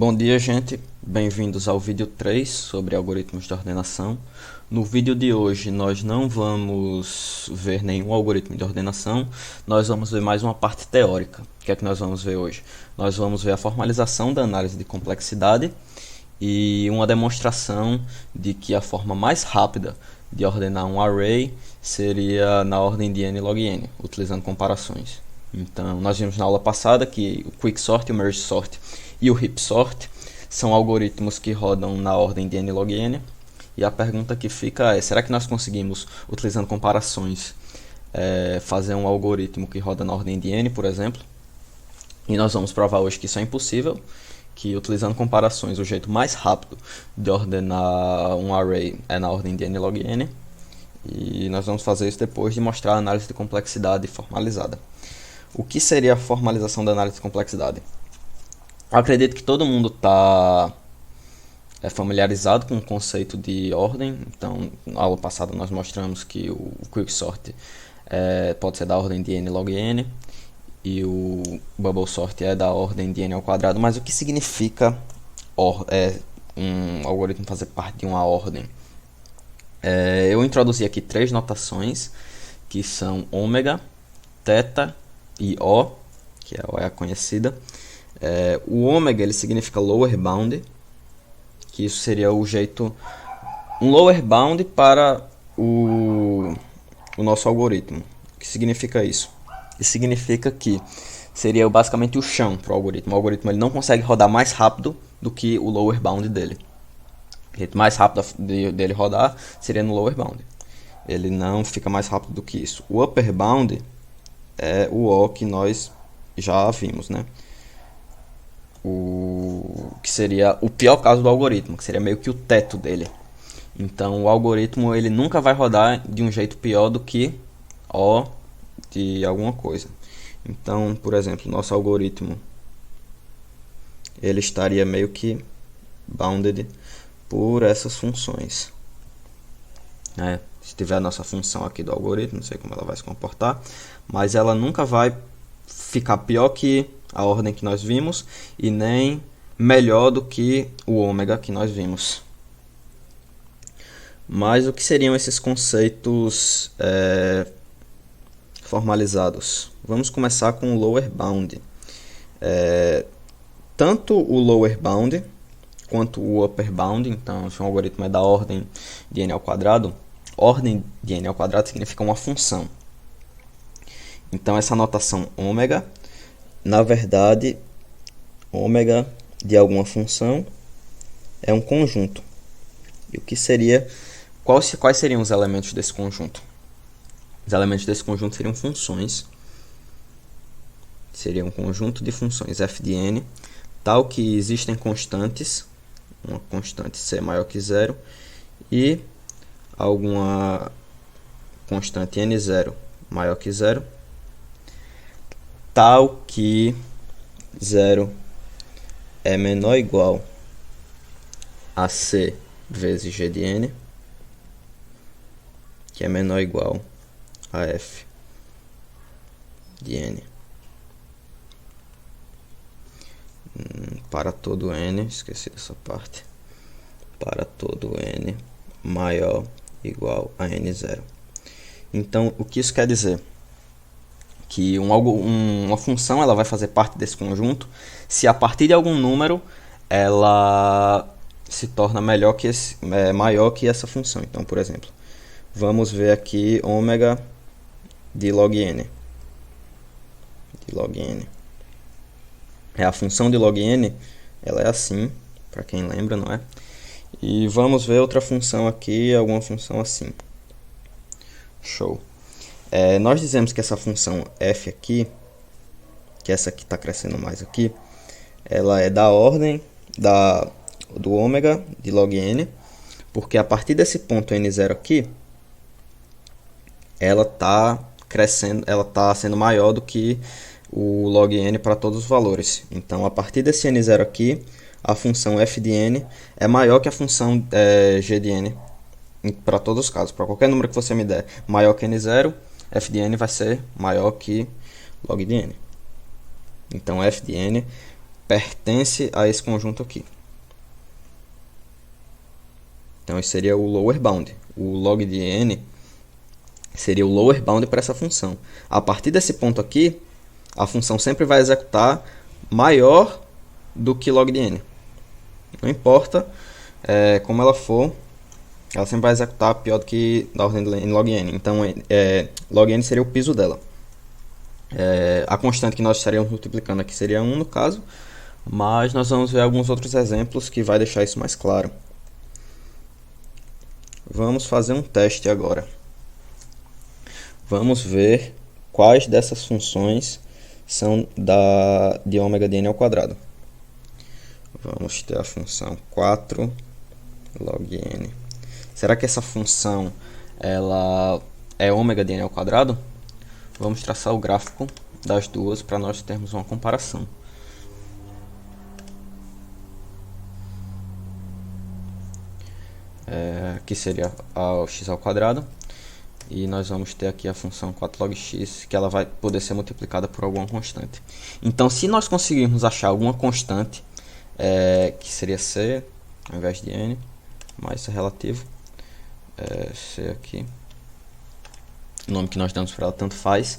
Bom dia, gente. Bem-vindos ao vídeo 3 sobre algoritmos de ordenação. No vídeo de hoje nós não vamos ver nenhum algoritmo de ordenação, nós vamos ver mais uma parte teórica. O que é que nós vamos ver hoje? Nós vamos ver a formalização da análise de complexidade e uma demonstração de que a forma mais rápida de ordenar um array seria na ordem de n log n, utilizando comparações. Então, nós vimos na aula passada que o quicksort, o merge sort e o heap sort são algoritmos que rodam na ordem de n log n. E a pergunta que fica é, será que nós conseguimos, utilizando comparações, fazer um algoritmo que roda na ordem de n, por exemplo? E nós vamos provar hoje que isso é impossível, que utilizando comparações o jeito mais rápido de ordenar um array é na ordem de n log n. E nós vamos fazer isso depois de mostrar a análise de complexidade formalizada. O que seria a formalização da análise de complexidade? Eu acredito que todo mundo está familiarizado com o conceito de ordem. Então, na aula passada nós mostramos que o quicksort pode ser da ordem de n log n e o bubble sort é da ordem de n ao quadrado. Mas o que significa um algoritmo fazer parte de uma ordem? Eu introduzi aqui três notações, que são ômega, θ e O, que é a conhecida. O ômega ele significa lower bound, que isso seria o jeito, um lower bound para o nosso algoritmo. O que significa isso? Isso significa que seria basicamente o chão para o algoritmo. O algoritmo ele não consegue rodar mais rápido do que o lower bound dele. O jeito mais rápido dele rodar seria no lower bound. Ele não fica mais rápido do que isso. O upper bound é o O que nós já vimos, né? O que seria o pior caso do algoritmo, que seria meio que o teto dele. Então o algoritmo ele nunca vai rodar de um jeito pior do que O de alguma coisa. Então, por exemplo, nosso algoritmo ele estaria meio que bounded por essas funções. Se tiver a nossa função aqui do algoritmo, não sei como ela vai se comportar, mas ela nunca vai ficar pior que a ordem que nós vimos e nem melhor do que o ômega que nós vimos. Mas o que seriam esses conceitos formalizados? Vamos começar com o lower bound. Tanto o lower bound quanto o upper bound, então se um algoritmo é da ordem de n ao quadrado, ordem de n ao quadrado significa uma função. Então essa notação ômega, na verdade, ômega de alguma função é um conjunto. E o que seria, quais seriam os elementos desse conjunto? Os elementos desse conjunto seriam funções. Seria um conjunto de funções f de n, tal que existem constantes, uma constante c maior que zero, e alguma constante n0 maior que zero, tal que 0 é menor ou igual a c vezes g de n, que é menor ou igual a f de n. Para todo n, esqueci dessa parte, para todo n maior ou igual a n0. Então, o que isso quer dizer? Que uma função ela vai fazer parte desse conjunto se a partir de algum número ela se torna maior que essa função. Então, por exemplo, vamos ver aqui ômega de log n. A função de log n, ela é assim, para quem lembra, não é? E vamos ver outra função aqui, alguma função assim. Show. Nós dizemos que essa função f aqui, que essa aqui está crescendo mais aqui, ela é da ordem do ômega de log n, porque a partir desse ponto n0 aqui, ela está crescendo, ela está sendo maior do que o log n para todos os valores. Então, a partir desse n0 aqui, a função f de n é maior que a função g de n para todos os casos. Para qualquer número que você me der maior que n0, f de n vai ser maior que log de n. Então, f de n pertence a esse conjunto aqui. Então esse seria o lower bound. O log de n seria o lower bound para essa função. A partir desse ponto aqui, a função sempre vai executar maior do que log de n. Não importa como ela for, ela sempre vai executar pior do que da ordem de log n. Então log n seria o piso dela. A constante que nós estaríamos multiplicando aqui seria 1 no caso, mas nós vamos ver alguns outros exemplos que vai deixar isso mais claro. Vamos fazer um teste agora. Vamos ver quais dessas funções são de ômega de n ao quadrado. Vamos ter a função 4 log n. Será que essa função ela é ômega de n ao quadrado? Vamos traçar o gráfico das duas para nós termos uma comparação. Aqui seria o x ao quadrado. E nós vamos ter aqui a função 4 log x, que ela vai poder ser multiplicada por alguma constante. Então, se nós conseguirmos achar alguma constante, que seria c, ao invés de n, mais c relativo, c aqui, o nome que nós damos para ela tanto faz,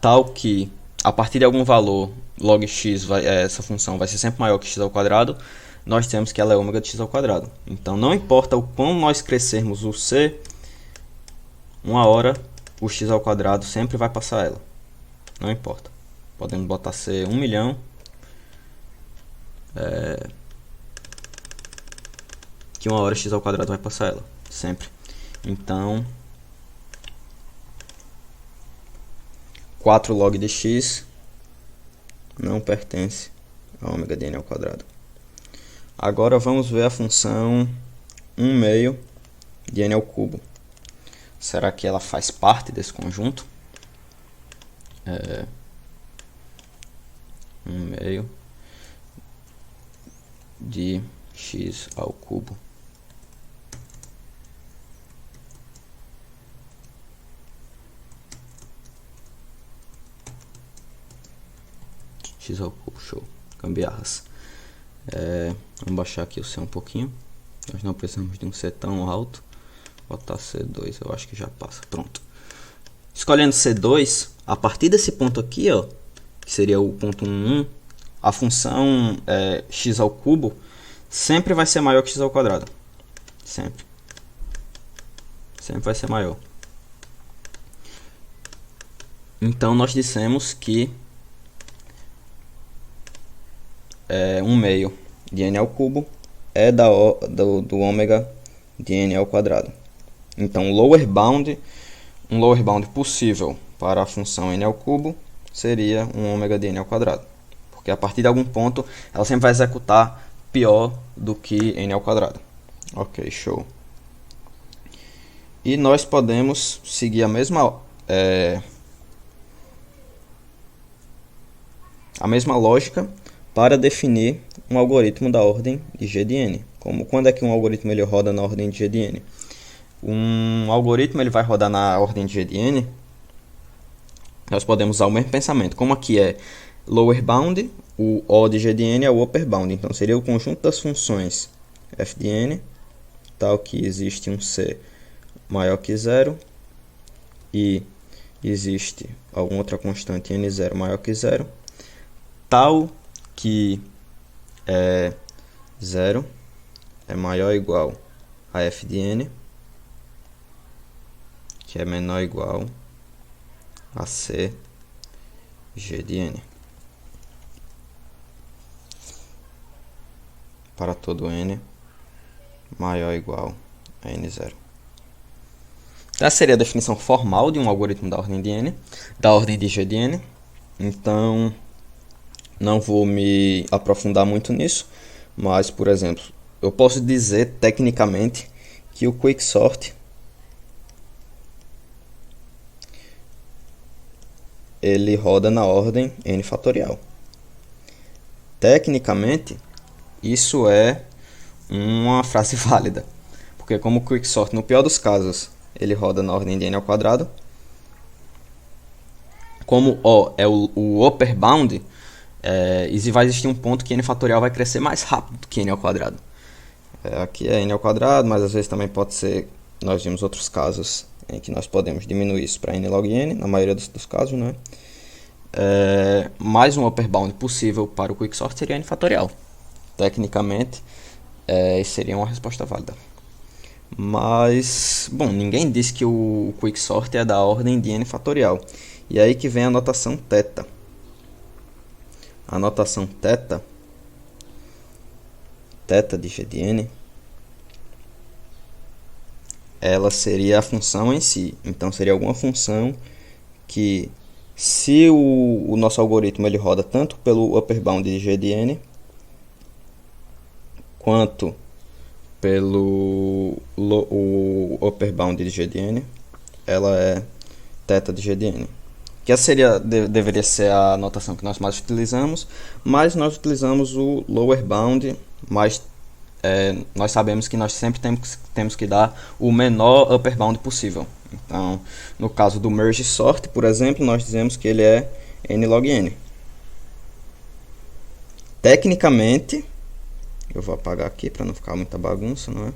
tal que, a partir de algum valor, log x, essa função vai ser sempre maior que x ao quadrado, nós temos que ela é ômega de x ao quadrado. Então, não importa o quão nós crescermos o c, uma hora o x ao quadrado sempre vai passar ela. Não importa. Podemos botar c 1 milhão. Que uma hora x ao quadrado vai passar ela. Sempre. Então, 4 log de x não pertence a ômega de n ao quadrado. Agora vamos ver a função 1 meio de n ao cubo. Será que ela faz parte desse conjunto? 1 meio de x ao cubo. X ao cubo, show. Gambiarras. Vamos baixar aqui o C um pouquinho. Nós não precisamos de um C tão alto. Botar C2, eu acho que já passa. Pronto. Escolhendo C2, a partir desse ponto aqui, ó, que seria o ponto 1, a função x ao cubo sempre vai ser maior que x ao quadrado. Sempre. Sempre vai ser maior. Então, nós dissemos que 1 meio de n ao cubo é do ômega de n ao quadrado. Então, um lower bound possível para a função n ao cubo seria um ômega de n ao quadrado. Porque a partir de algum ponto, ela sempre vai executar pior do que n ao quadrado. Ok, show. E nós podemos seguir a mesma lógica para definir um algoritmo da ordem de g de n. Quando é que um algoritmo ele roda na ordem de g de n? Um algoritmo ele vai rodar na ordem de g de n, nós podemos usar o mesmo pensamento. Como aqui é lower bound, o O de g de n é o upper bound. Então, seria o conjunto das funções f de n, tal que existe um c maior que 0 e existe alguma outra constante n0 maior que 0, tal que 0 é maior ou igual a f de n, que é menor ou igual a c g de n, para todo n maior ou igual a n0. Essa seria a definição formal de um algoritmo da ordem de n, da ordem de g de n. Então, não vou me aprofundar muito nisso, mas, por exemplo, eu posso dizer tecnicamente que o quicksort ele roda na ordem n fatorial. Tecnicamente, isso é uma frase válida, porque como o quicksort, no pior dos casos, ele roda na ordem de n ao quadrado, como O é o upper bound, e vai existir um ponto que n fatorial vai crescer mais rápido do que n ao quadrado. Aqui é n ao quadrado, mas às vezes também pode ser, nós vimos outros casos em que nós podemos diminuir isso para n log n, na maioria dos casos, né? Mais um upper bound possível para o quicksort seria n fatorial. Tecnicamente, isso seria uma resposta válida. Mas, bom, ninguém disse que o quicksort é da ordem de n fatorial. E aí que vem a notação θ. A notação θ de g de n, ela seria a função em si. Então, seria alguma função que, se o nosso algoritmo ele roda tanto pelo upper bound de g de n, quanto pelo o upper bound de g de n, ela é θ de g de n. Que essa deveria ser a notação que nós mais utilizamos, mas nós utilizamos o lower bound, mas nós sabemos que nós sempre temos que dar o menor upper bound possível. Então, no caso do merge sort, por exemplo, nós dizemos que ele é n log n. Tecnicamente, eu vou apagar aqui para não ficar muita bagunça, não é?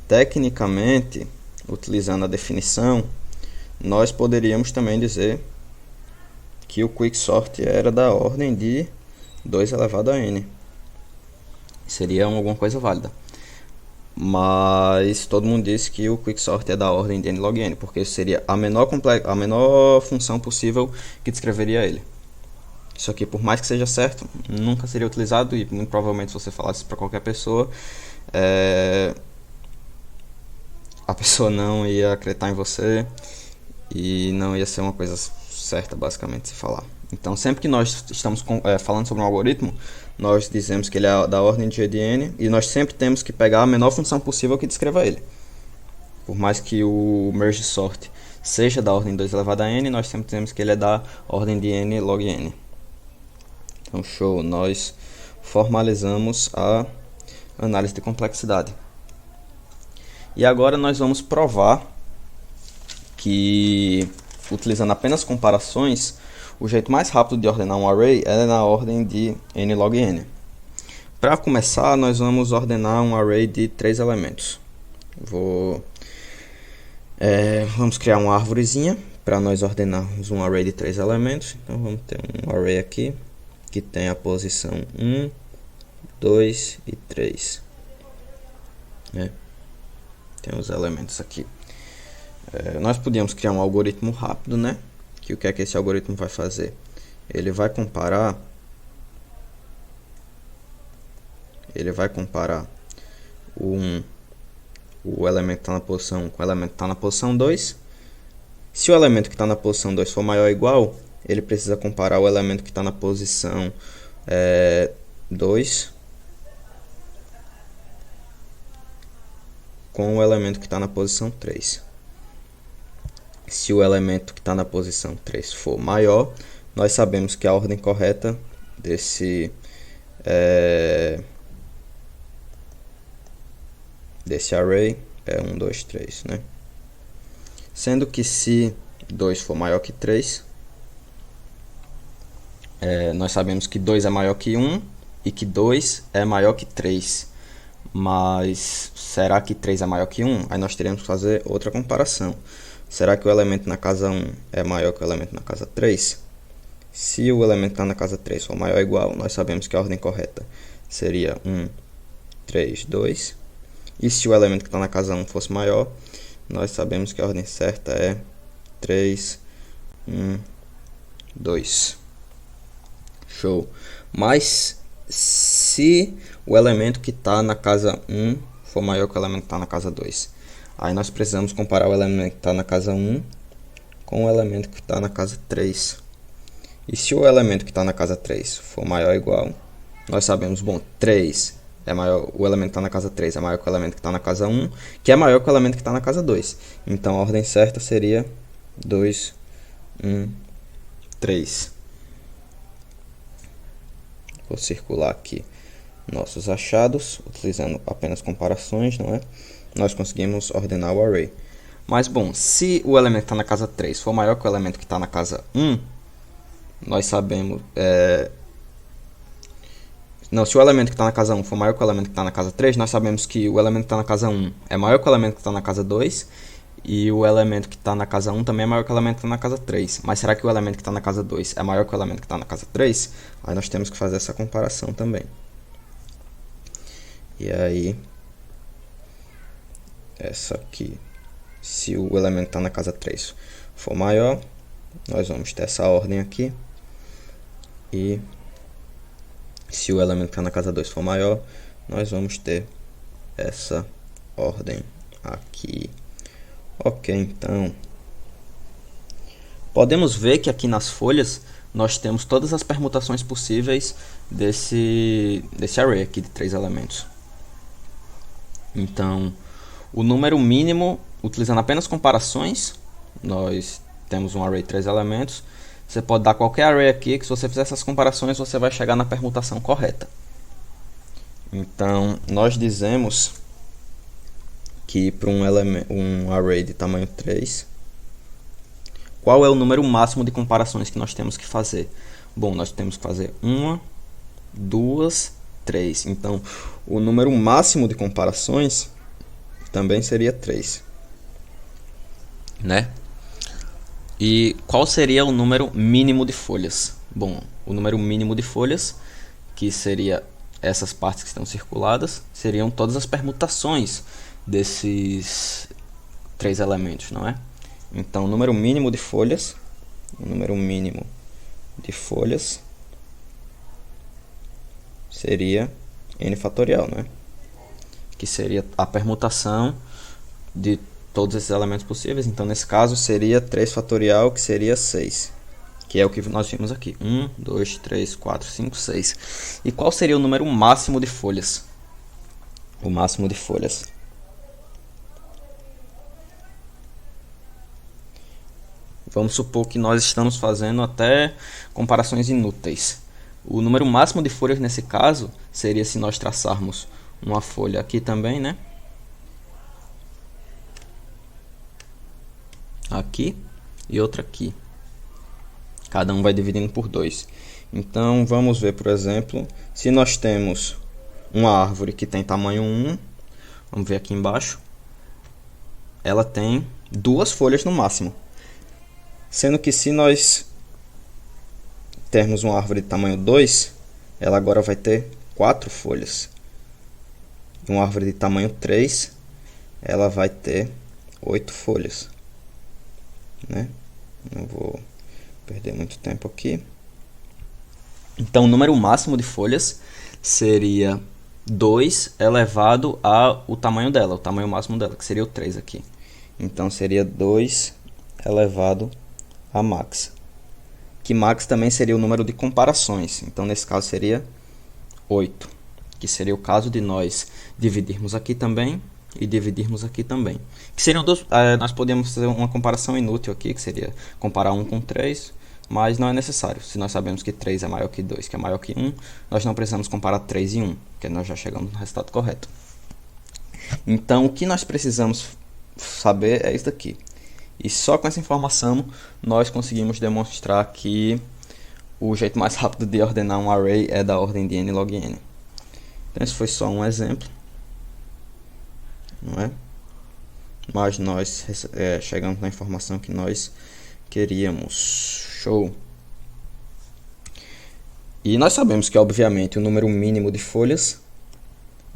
Tecnicamente, utilizando a definição, nós poderíamos também dizer que o quicksort era da ordem de 2 elevado a n. Seria alguma coisa válida. Mas todo mundo disse que o quicksort é da ordem de n log n, porque seria a menor função possível que descreveria ele. Isso aqui, por mais que seja certo, nunca seria utilizado, e muito provavelmente se você falasse para qualquer pessoa, a pessoa não ia acreditar em você e não ia ser uma coisa certa, basicamente, se falar. Então, sempre que nós estamos falando sobre um algoritmo, nós dizemos que ele é da ordem de g de n, e nós sempre temos que pegar a menor função possível que descreva ele. Por mais que o merge sort seja da ordem de 2 elevado a n, nós sempre temos que ele é da ordem de n log n. Então, show, nós formalizamos a análise de complexidade. E agora nós vamos provar que, utilizando apenas comparações, o jeito mais rápido de ordenar um array é na ordem de n log n. Para começar, nós vamos ordenar um array de 3 elementos. Vamos criar uma árvorezinha para nós ordenarmos um array de 3 elementos. Então vamos ter um array aqui que tem a posição 1, 2 e 3. Tem os elementos aqui. Nós podíamos criar um algoritmo rápido, né? Que o que é que esse algoritmo vai fazer? Ele vai comparar o elemento que está na posição 1 com o elemento que está na posição 2. Se o elemento que está na posição 2 for maior ou igual, ele precisa comparar o elemento que está na posição 2 com o elemento que está na posição 3. Se o elemento que está na posição 3 for maior, nós sabemos que a ordem correta desse array é 1, 2, 3, né? Sendo que se 2 for maior que 3, nós sabemos que 2 é maior que 1 e que 2 é maior que 3. Mas será que 3 é maior que 1? Aí nós teremos que fazer outra comparação. Será que o elemento na casa 1 é maior que o elemento na casa 3? Se o elemento que está na casa 3 for maior ou igual, nós sabemos que a ordem correta seria 1, 3, 2. E se o elemento que está na casa 1 fosse maior, nós sabemos que a ordem certa é 3, 1, 2. Show. Mas se o elemento que está na casa 1 for maior que o elemento que está na casa 2, aí nós precisamos comparar o elemento que está na casa 1 com o elemento que está na casa 3. E se o elemento que está na casa 3 for maior ou igual, nós sabemos, bom, 3 é maior, o elemento que está na casa 3 é maior que o elemento que está na casa 1, que é maior que o elemento que está na casa 2. Então a ordem certa seria 2, 1, 3. Vou circular aqui nossos achados, utilizando apenas comparações, não é? Nós conseguimos ordenar o array. Mas, bom, se o elemento que está na casa 3 for maior que o elemento que está na casa 1, nós sabemos, Não, se o elemento que está na casa 1 for maior que o elemento que está na casa 3, nós sabemos que o elemento que está na casa 1 é maior que o elemento que está na casa 2, e o elemento que está na casa 1 também é maior que o elemento que está na casa 3. Mas será que o elemento que está na casa 2 é maior que o elemento que está na casa 3? Aí nós temos que fazer essa comparação também. E aí, essa aqui, se o elemento que está na casa 3 for maior, nós vamos ter essa ordem aqui. E se o elemento que está na casa 2 for maior, nós vamos ter essa ordem aqui. Ok, então podemos ver que aqui nas folhas nós temos todas as permutações possíveis desse array aqui de 3 elementos. Então, o número mínimo, utilizando apenas comparações, nós temos um array de 3 elementos. Você pode dar qualquer array aqui, que se você fizer essas comparações, você vai chegar na permutação correta. Então, nós dizemos que para um array de tamanho 3, qual é o número máximo de comparações que nós temos que fazer? Bom, nós temos que fazer 1, 2, 3. Então, o número máximo de comparações também seria 3. Né? E qual seria o número mínimo de folhas? Bom, o número mínimo de folhas, que seria essas partes que estão circuladas, seriam todas as permutações desses 3 elementos, não é? Então, o número mínimo de folhas, seria n fatorial, né? Que seria a permutação de todos esses elementos possíveis. Então, nesse caso, seria 3 fatorial, que seria 6. Que é o que nós vimos aqui. 1, 2, 3, 4, 5, 6. E qual seria o número máximo de folhas? O máximo de folhas. Vamos supor que nós estamos fazendo até comparações inúteis. O número máximo de folhas nesse caso seria se nós traçarmos uma folha aqui também, né? Aqui e outra aqui. Cada um vai dividindo por 2. Então, vamos ver, por exemplo, se nós temos uma árvore que tem tamanho 1, vamos ver aqui embaixo, ela tem 2 folhas no máximo. Sendo que se nós termos uma árvore de tamanho 2, ela agora vai ter 4 folhas. Uma árvore de tamanho 3, ela vai ter 8 folhas. Né? Não vou perder muito tempo aqui. Então, o número máximo de folhas seria 2 elevado ao tamanho dela, o tamanho máximo dela, que seria o 3 aqui. Então, seria 2 elevado a max. Que max também seria o número de comparações. Então, nesse caso, seria 8. Que seria o caso de nós dividirmos aqui também e dividirmos aqui também. Que seriam nós podemos fazer uma comparação inútil aqui, que seria comparar 1 com 3, mas não é necessário. Se nós sabemos que 3 é maior que 2, que é maior que 1, nós não precisamos comparar 3 e 1, porque nós já chegamos no resultado correto. Então, o que nós precisamos saber é isso daqui. E só com essa informação, nós conseguimos demonstrar que o jeito mais rápido de ordenar um array é da ordem de n log n. Então, esse foi só um exemplo. Não é? Mas nós chegamos na informação que nós queríamos. Show! E nós sabemos que, obviamente, o número mínimo de folhas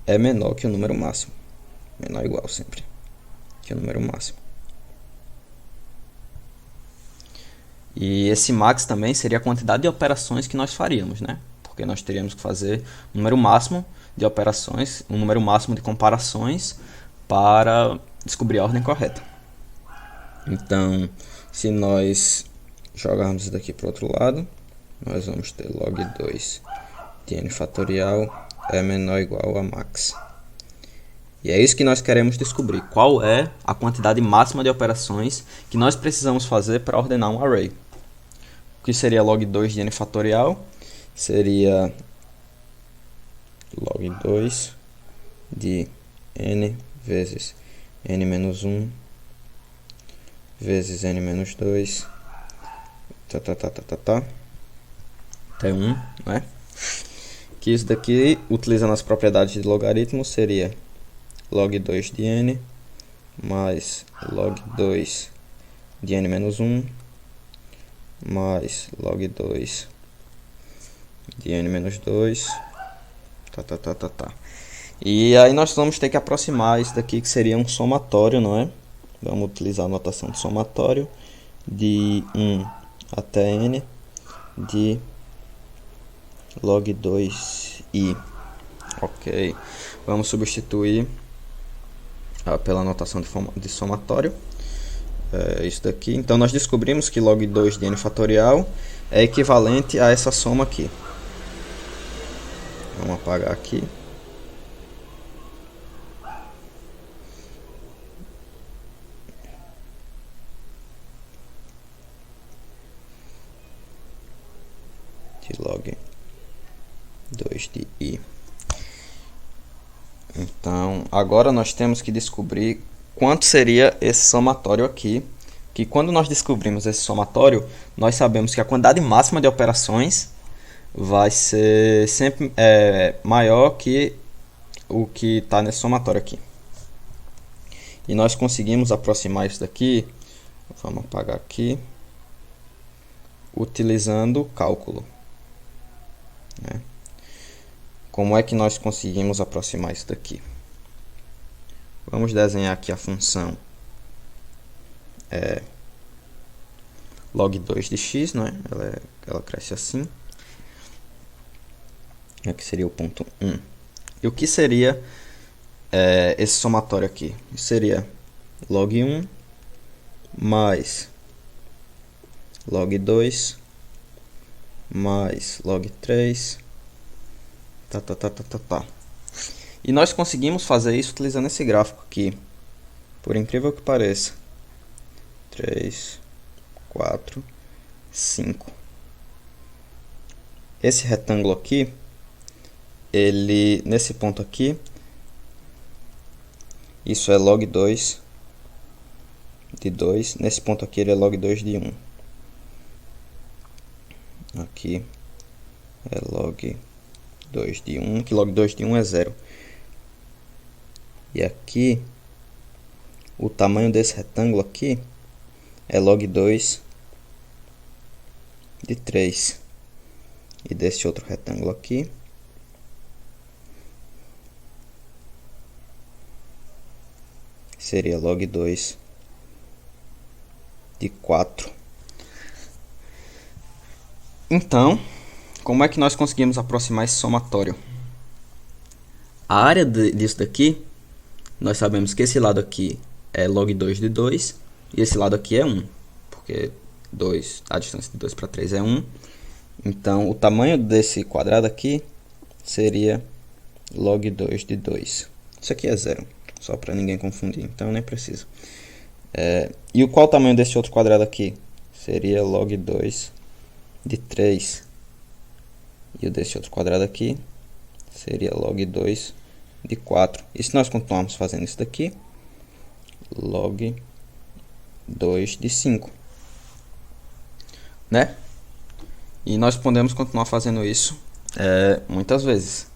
é menor que o número máximo. Menor ou igual sempre que o número máximo. E esse max também seria a quantidade de operações que nós faríamos, né? Porque nós teríamos que fazer um número máximo de operações, um número máximo de comparações para descobrir a ordem correta. Então, se nós jogarmos isso daqui para o outro lado, nós vamos ter log 2 de n fatorial é menor ou igual a max. E é isso que nós queremos descobrir. Qual é a quantidade máxima de operações que nós precisamos fazer para ordenar um array. O que seria log 2 de n fatorial? Seria log 2 de n vezes n menos 1 vezes n menos 2 até 1, né? Que isso daqui, utilizando as propriedades de logaritmo, seria log 2 de n mais log 2 de n menos 1 mais log 2 de n menos 2. E aí nós vamos ter que aproximar isso daqui, que seria um somatório, não é? Vamos utilizar a notação de somatório de 1 até n de log 2i. Ok, vamos substituir pela notação de somatório, isso daqui. Então nós descobrimos que log 2 de n fatorial é equivalente a essa soma aqui. Vamos apagar aqui. De log 2 de i. Então, agora nós temos que descobrir quanto seria esse somatório aqui. Que quando nós descobrimos esse somatório, nós sabemos que a quantidade máxima de operações vai ser sempre maior que o que está nesse somatório aqui. E nós conseguimos aproximar isso daqui, vamos apagar aqui, utilizando o cálculo. Como é que nós conseguimos aproximar isso daqui? Vamos desenhar aqui a função log 2 de x, não é? Ela cresce assim. Aqui seria o ponto 1. E o que seria esse somatório aqui? Seria log 1 mais log 2 mais log 3. E nós conseguimos fazer isso utilizando esse gráfico aqui. Por incrível que pareça. 3, 4, 5. Esse retângulo aqui, ele, nesse ponto aqui, isso é log 2 de 2. Nesse ponto aqui ele é log 2 de 1. Aqui é log 2 de 1, que log 2 de 1 é 0. E aqui, o tamanho desse retângulo aqui é log 2 de 3. E desse outro retângulo aqui seria log 2 de 4. Então, como é que nós conseguimos aproximar esse somatório? A área disso daqui, nós sabemos que esse lado aqui é log 2 de 2 e esse lado aqui é 1, porque a distância de 2 para 3 é 1. Então, o tamanho desse quadrado aqui seria log 2 de 2. Isso aqui é 0, só para ninguém confundir, então nem precisa. E qual o tamanho desse outro quadrado aqui? Seria log 2 de 3. E o desse outro quadrado aqui seria log 2 de 4. E se nós continuarmos fazendo isso daqui, log 2 de 5. Né? E nós podemos continuar fazendo isso muitas vezes.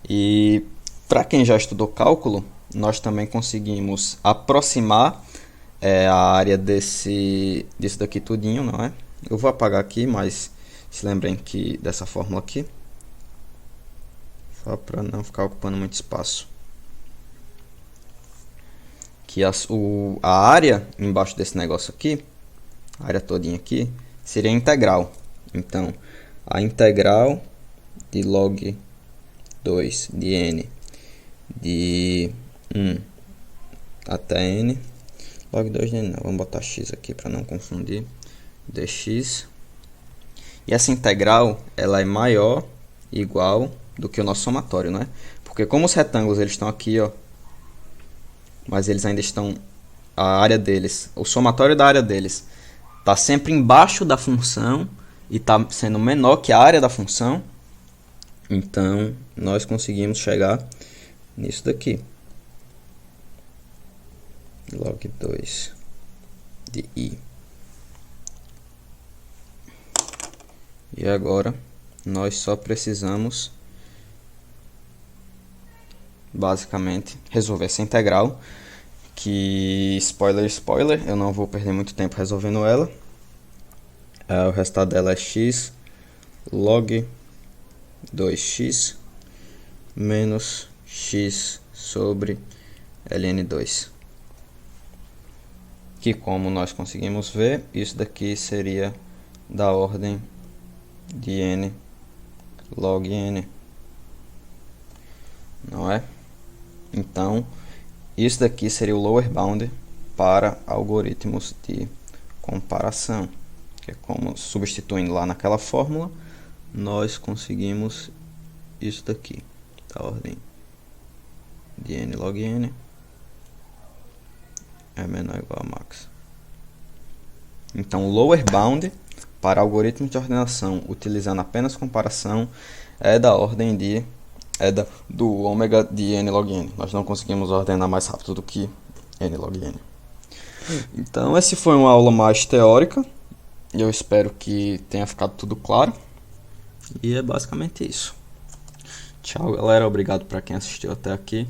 E para quem já estudou cálculo, nós também conseguimos aproximar a área disso daqui tudinho, não é? Eu vou apagar aqui, mas se lembrem que dessa fórmula aqui, só para não ficar ocupando muito espaço, que a área embaixo desse negócio aqui, a área todinha aqui, seria integral. Então, a integral de log 2 de n de 1 até n, log 2 de n, não, vamos botar x aqui para não confundir, dx. E essa integral, ela é maior, igual do que o nosso somatório, né? Porque como os retângulos eles estão aqui, ó, mas eles ainda estão, a área deles, o somatório da área deles está sempre embaixo da função e está sendo menor que a área da função. Então, nós conseguimos chegar nisso daqui. Log 2 de i. E agora, nós só precisamos basicamente, resolver essa integral, que, spoiler, eu não vou perder muito tempo resolvendo ela. O resultado dela é x log 2x menos x sobre ln2. Que, como nós conseguimos ver, isso daqui seria da ordem de n log n, não é? Então, isso daqui seria o lower bound para algoritmos de comparação, que é como, substituindo lá naquela fórmula, nós conseguimos isso daqui, da ordem de n log n é menor ou igual a max. Então, o lower bound para algoritmos de ordenação utilizando apenas comparação é da ordem de do ômega de n log n. Nós não conseguimos ordenar mais rápido do que n log n. Então, essa foi uma aula mais teórica. Eu espero que tenha ficado tudo claro. E é basicamente isso. Tchau, galera. Obrigado para quem assistiu até aqui.